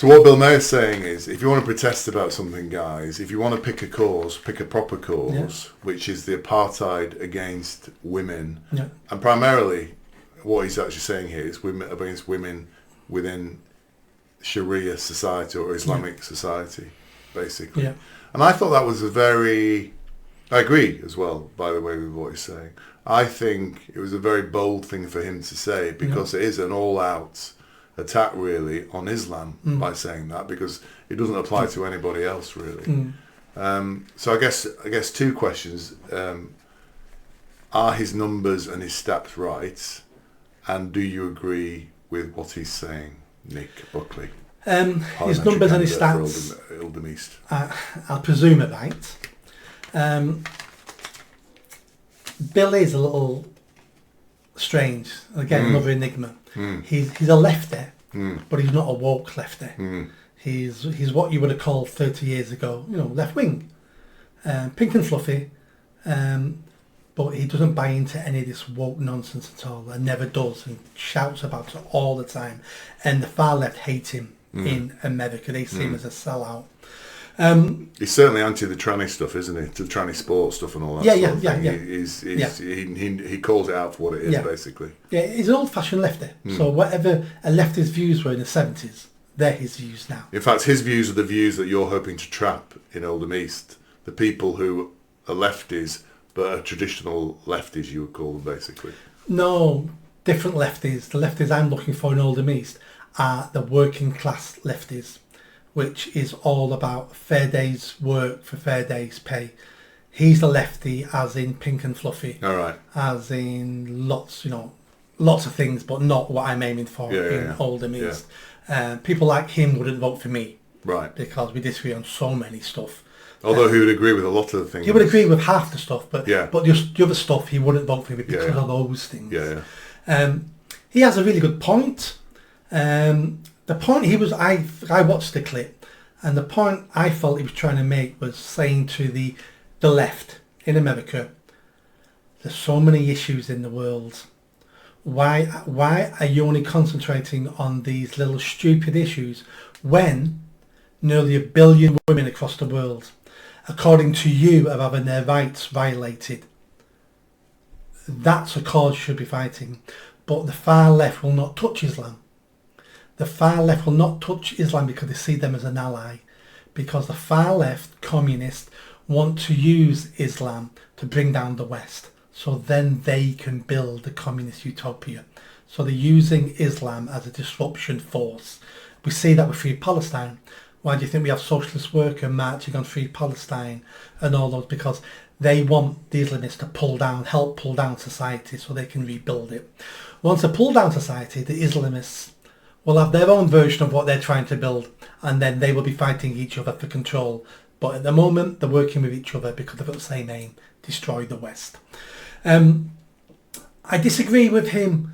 So what Bill Mayer's saying is, if you want to protest about something, guys, if you want to pick a cause, pick a proper cause, which is the apartheid against women, and primarily what he's actually saying here is women against women within Sharia society or Islamic society, basically. Yeah. And I thought that was I agree as well, by the way, with what he's saying. I think it was a very bold thing for him to say, because it is an all-out attack really on Islam by saying that, because it doesn't apply to anybody else really. So I guess two questions: are his numbers and his stats right, and do you agree with what he's saying, Nick Buckley? His numbers and his stats, Oldham East. I'll presume are right. Bill is a little strange. Again, another enigma. He's a lefty, but he's not a woke lefty. He's what you would have called 30 years ago, left wing, pink and fluffy, but he doesn't buy into any of this woke nonsense at all, and never does, and shouts about it all the time. And the far left hate him in America. They see him as a sellout. He's certainly anti the tranny stuff, isn't he? The tranny sports stuff and all that. He calls it out for what it is, basically. Yeah, he's an old-fashioned lefty. So whatever a leftist views were in the 70s, they're his views now. In fact, his views are the views that you're hoping to trap in Oldham East. The people who are lefties, but are traditional lefties, you would call them, basically. No, different lefties. The lefties I'm looking for in Oldham East are the working class lefties, which is all about fair days work for fair days pay. He's a lefty, as in pink and fluffy. All right. As in lots of things, but not what I'm aiming for in Oldham East. People like him wouldn't vote for me. Right. Because we disagree on so many stuff. Although he would agree with a lot of the things. He would agree with half the stuff, but just the other stuff he wouldn't vote for me because of those things. He has a really good point. The point I watched the clip, and the point I felt he was trying to make was saying to the left in America, there's so many issues in the world. Why are you only concentrating on these little stupid issues when nearly 1 billion women across the world, according to you, are having their rights violated? That's a cause you should be fighting. But the far left will not touch Islam. The far left will not touch Islam because they see them as an ally. Because the far left communists want to use Islam to bring down the West. So then they can build the communist utopia. So they're using Islam as a disruption force. We see that with Free Palestine. Why do you think we have socialist worker marching on Free Palestine and all those? Because they want the Islamists to help pull down society so they can rebuild it. Once they pull down society, the Islamists will have their own version of what they're trying to build, and then they will be fighting each other for control. But at the moment, they're working with each other because they've got the same aim: destroy the West. I disagree with him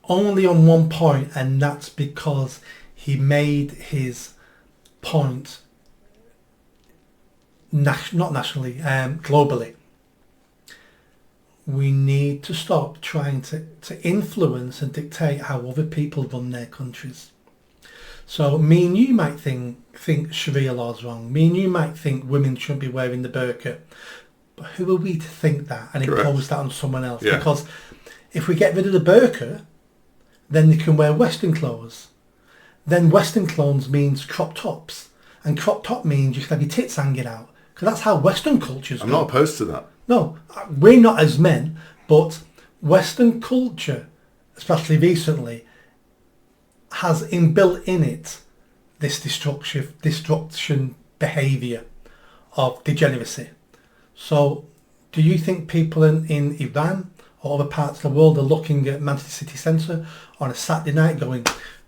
only on one point, and that's because he made his point not nationally, globally. We need to stop trying to influence and dictate how other people run their countries. So me and you might think Sharia law is wrong. Me and you might think women shouldn't be wearing the burqa. But who are we to think that and impose that on someone else? Yeah. Because if we get rid of the burqa, then they can wear Western clothes. Then Western clothes means crop tops. And crop top means you can have your tits hanging out. Because that's how Western cultures go. I'm not opposed to that. No, we're not as men, but Western culture, especially recently, has inbuilt in it this destruction behaviour of degeneracy. So do you think people in Iran or other parts of the world are looking at Manchester City Centre on a Saturday night going,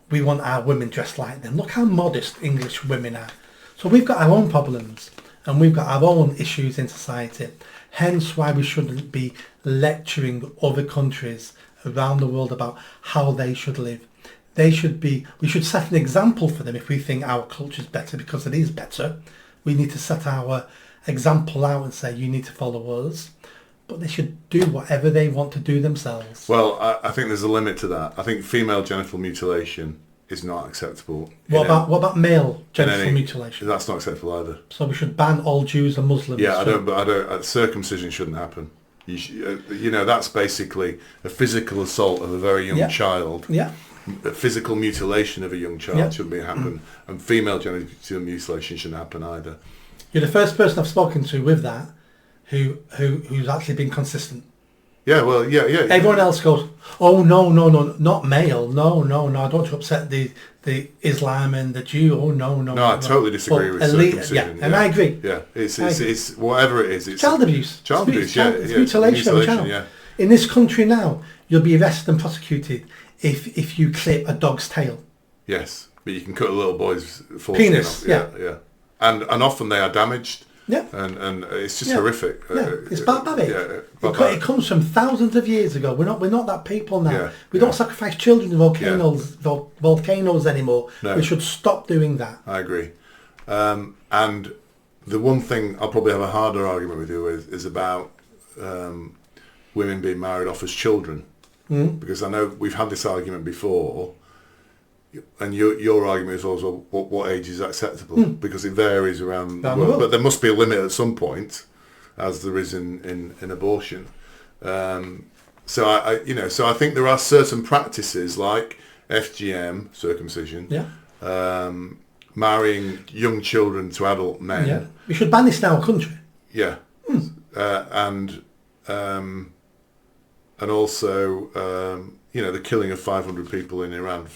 we want our women dressed like them? Look how modest English women are. So we've got our own problems and we've got our own issues in society. Hence why we shouldn't be lecturing other countries around the world about how they should live. We should set an example for them if we think our culture is better, because it is better. We need to set our example out and say, you need to follow us. But they should do whatever they want to do themselves. Well, I think there's a limit to that. I think female genital mutilation is not acceptable. What about male genital mutilation? That's not acceptable either. So we should ban all Jews and Muslims. Yeah, I don't. Circumcision shouldn't happen. That's basically a physical assault of a very young child. Yeah. A physical mutilation of a young child shouldn't happen, and female genital mutilation shouldn't happen either. You're the first person I've spoken to with that who's actually been consistent. Yeah, well, yeah. Everyone else goes, oh no, not male, no, I don't want to upset the Islam and the Jew. Oh no. No, I totally disagree with circumcision. Yeah, and I agree. Yeah, it's whatever it is. It's child abuse. Child abuse. It's mutilation of a child. Yeah. In this country now, you'll be arrested and prosecuted if you clip a dog's tail. Yes, but you can cut a little boy's penis. Yeah. And often they are damaged. Yeah. And it's just horrific. Yeah. It's barbaric. It comes from thousands of years ago. We're not that people now. Yeah. We don't sacrifice children in volcanoes anymore. No. We should stop doing that. I agree. And the one thing I'll probably have a harder argument with you with is about women being married off as children. Because I know we've had this argument before, and your argument is also what age is acceptable, because it varies around the world. But there must be a limit at some point, as there is in abortion. So I think there are certain practices like FGM, circumcision, marrying young children to adult men. Yeah. We should ban this in our country. Yeah, and also the killing of 500 people in Iran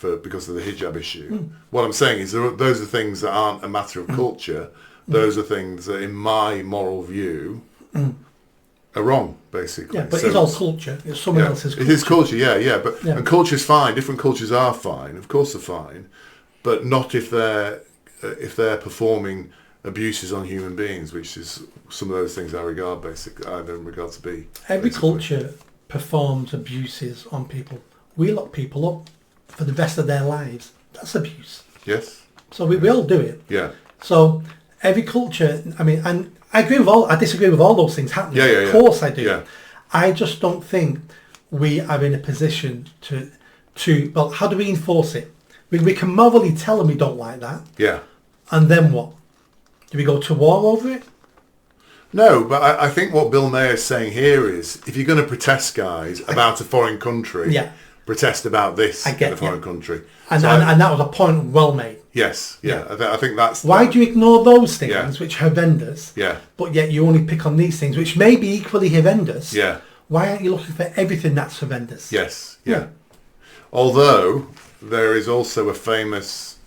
because of the hijab issue. What I'm saying is those are things that aren't a matter of culture. Those are things that, in my moral view, are wrong, basically. Yeah, but it's all culture. It's someone else's culture. It is culture, but and culture's fine. Different cultures are fine. Of course they're fine, but not if they're performing abuses on human beings, which is some of those things I regard to be. Every culture performs abuses on people. We lock people up for the rest of their lives. That's abuse. Yes. So we all do it. Yeah. So every culture, and I disagree with all those things happening. Yeah. Of course I do. Yeah. I just don't think we are in a position to well, how do we enforce it? We can morally tell them we don't like that. Yeah. And then what? Do we go to war over it? No, but I think what Bill Mayer is saying here is, if you're going to protest, guys, about a foreign country, protest about this in a foreign country. And that was a point well made. Yes, I think that's... Why do you ignore those things, which are horrendous, but yet you only pick on these things, which may be equally horrendous? Yeah. Why aren't you looking for everything that's horrendous? Yes, yeah. Although, there is also a famous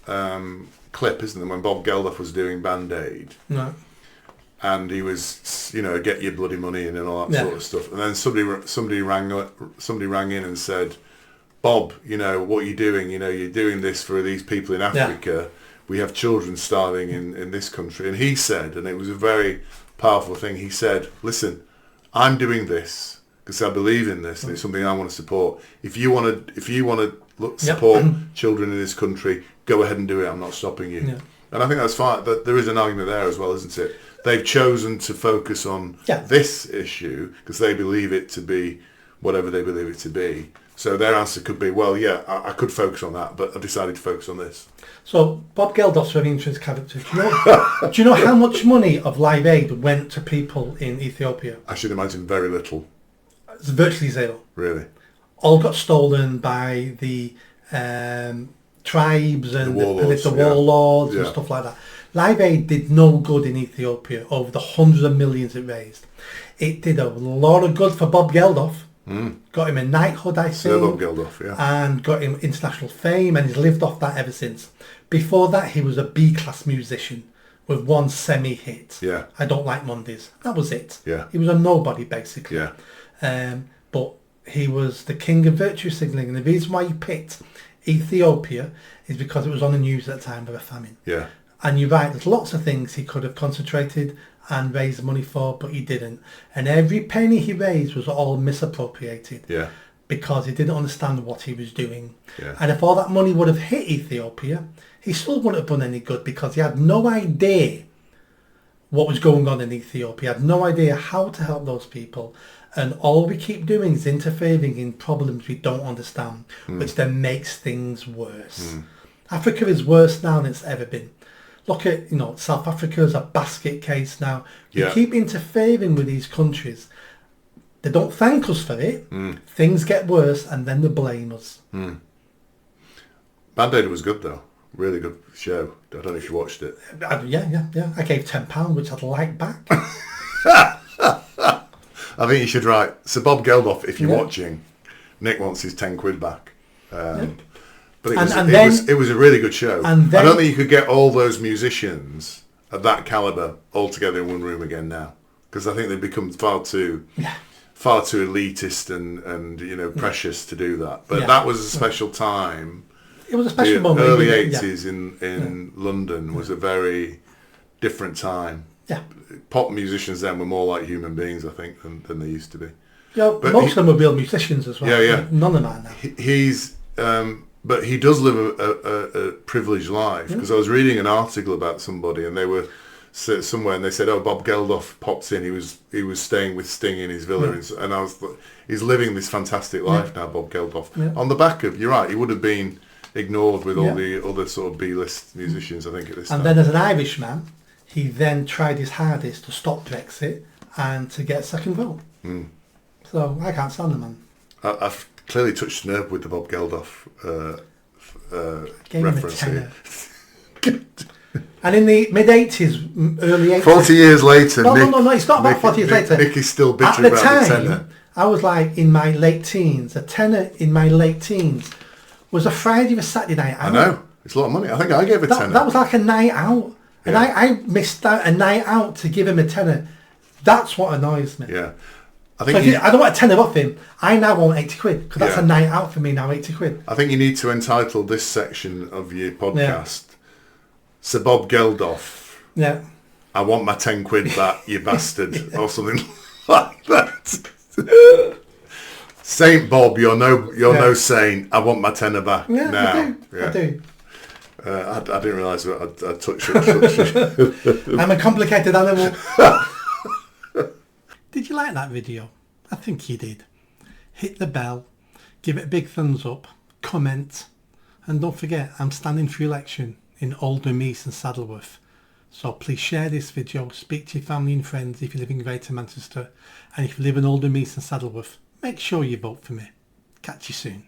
clip, isn't there, when Bob Geldof was doing Band-Aid. No. And he was, get your bloody money in and all that sort of stuff. And then somebody rang in and said, Bob, what are you doing? You're doing this for these people in Africa. We have children starving in this country. And he said, and it was a very powerful thing, he said, listen, I'm doing this because I believe in this and it's something I want to support. If you want to support children in this country, go ahead and do it. I'm not stopping you. Yeah. And I think that's fine. But there is an argument there as well, isn't it? They've chosen to focus on this issue because they believe it to be whatever they believe it to be. So their answer could be, well, I could focus on that, but I've decided to focus on this. So Bob Geldof's a very interesting character. Do you know how much money of Live Aid went to people in Ethiopia? I should imagine very little. It's virtually zero. Really? All got stolen by the tribes and the warlords and stuff like that. Live Aid did no good in Ethiopia over the hundreds of millions it raised. It did a lot of good for Bob Geldof. Got him a knighthood, I think. Bob Geldof, and got him international fame, and he's lived off that ever since. Before that, he was a B-class musician with one semi-hit. Yeah. I Don't Like Mondays. That was it. Yeah. He was a nobody, basically. Yeah. But he was the king of virtue signalling, and the reason why he picked Ethiopia is because it was on the news at the time of a famine. Yeah. And you're right, there's lots of things he could have concentrated and raised money for, but he didn't. And every penny he raised was all misappropriated. Yeah. Because he didn't understand what he was doing. Yeah. And if all that money would have hit Ethiopia, he still wouldn't have done any good because he had no idea what was going on in Ethiopia. He had no idea how to help those people. And all we keep doing is interfering in problems we don't understand, which then makes things worse. Africa is worse now than it's ever been. Look at, South Africa is a basket case now. We keep interfering with these countries. They don't thank us for it. Things get worse and then they blame us. Band-Aid was good though. Really good show. I don't know if you watched it. Yeah. I gave £10, which I'd like back. I think you should write. So Bob Geldof, if you're watching, Nick wants his £10 back. But it was a really good show. I don't think you could get all those musicians of that caliber all together in one room again now, because I think they've become far too elitist and precious to do that. But that was a special time. It was a special moment. Early 80s in London was a very different time. Yeah. Pop musicians then were more like human beings, I think, than they used to be. Yeah, but most of them were real musicians as well. Yeah. None of them are now. But he does live a privileged life, because I was reading an article about somebody and they were somewhere and they said, Bob Geldof pops in. He was staying with Sting in his villa, and he's living this fantastic life now, Bob Geldof. Yeah. On the back of, you're right, he would have been ignored with all the other sort of B-list musicians, I think, at this time. And then as an Irishman, he then tried his hardest to stop Brexit and to get a second vote. So I can't stand the man. I've clearly touched nerve with the Bob Geldof Gave reference him a here. And in the mid-80s, early 80s... 40 years later, No, it's not about 40 years later. Nick is still bitter about the tenor. time, I was like in my late teens. A tenner in my late teens was a Friday or a Saturday night out. I know. It's a lot of money. I think I gave a tenner. That was like a night out. And I missed out a night out to give him a tenner. That's what annoys me. Yeah. I don't want a tenner off him. I now want 80 quid, because that's a night out for me now, 80 quid. I think you need to entitle this section of your podcast, Sir Bob Geldof. Yeah. I want my 10 quid back, you bastard, or something like that. Saint Bob, you're no saint. I want my tenner back now. I do. I didn't realise I touched it. I'm a complicated animal. Did you like that video? I think you did. Hit the bell, give it a big thumbs up, comment, and don't forget, I'm standing for election in Oldham East and Saddleworth. So please share this video, speak to your family and friends if you live in Greater Manchester, and if you live in Oldham East and Saddleworth, make sure you vote for me. Catch you soon.